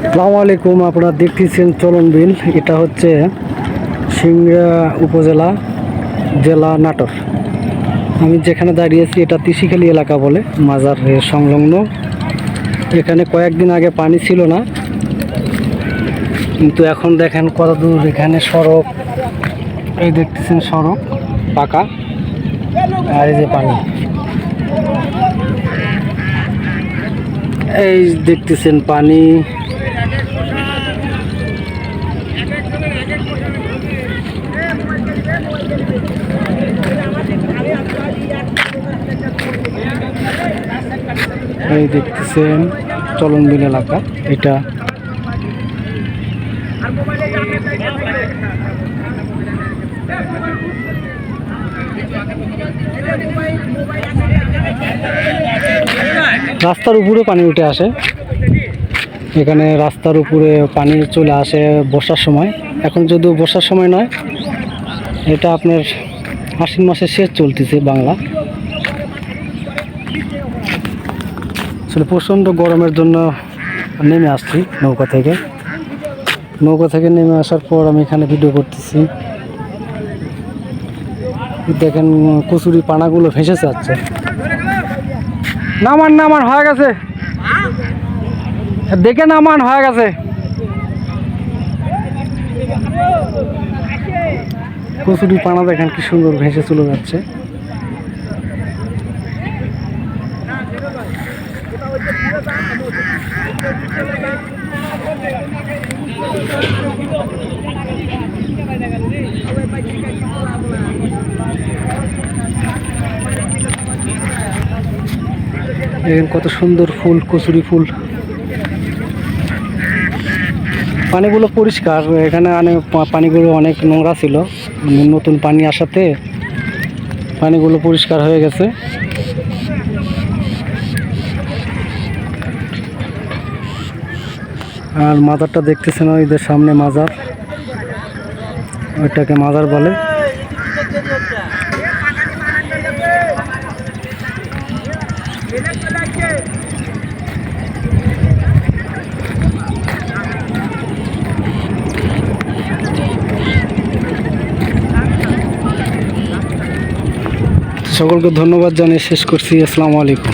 আসসালামু আলাইকুম। আপনারা দেখতেছেন চলন বিল। এটা হচ্ছে সিংড়া উপজেলা, জেলা নাটোর। আমি যেখানে দাঁড়িয়েছি এটা তিসিখালী এলাকা বলে, মাজারের সংলগ্ন। এখানে কয়েকদিন আগে পানি ছিল না, কিন্তু এখন দেখেন কত দূর। এখানে সড়ক, এই দেখতেছেন সড়ক পাকা, আর এই যে পানি, এই দেখতেছেন পানি। এই দেখতেছেন চলন বিল এলাকা এটা। রাস্তার উপরে পানি উঠে আসে, এখানে রাস্তার উপরে পানি চলে আসে বর্ষার সময়। এখন যদিও বর্ষার সময় নয়, এটা আপনার আশ্বিন মাসের শেষ চলতেছে বাংলা। আসলে প্রচণ্ড গরমের জন্য নেমে আসছি নৌকা থেকে নেমে আসার পর আমি এখানে ভিডিও করতেছি। দেখেন কচুরি পানাগুলো ভেসে যাচ্ছে। নামান হয়ে গেছে, দেখে নামান হয়ে গেছে। কচুরি পানা দেখেন কি সুন্দর ভেসে চলে যাচ্ছে। দেখেন কত সুন্দর ফুল, কচুরি ফুল। পানিগুলো পরিষ্কার, এখানে পানিগুলো অনেক নোংরা ছিল, নতুন পানি আসাতে পানিগুলো পরিষ্কার হয়ে গেছে। আর মাজারটা দেখতেছেন, ওইদের সামনে মাজার, ওইটাকে মাজার বলে। সকলকে ধন্যবাদ জানিয়ে শেষ করছি। আসসালামু আলাইকুম।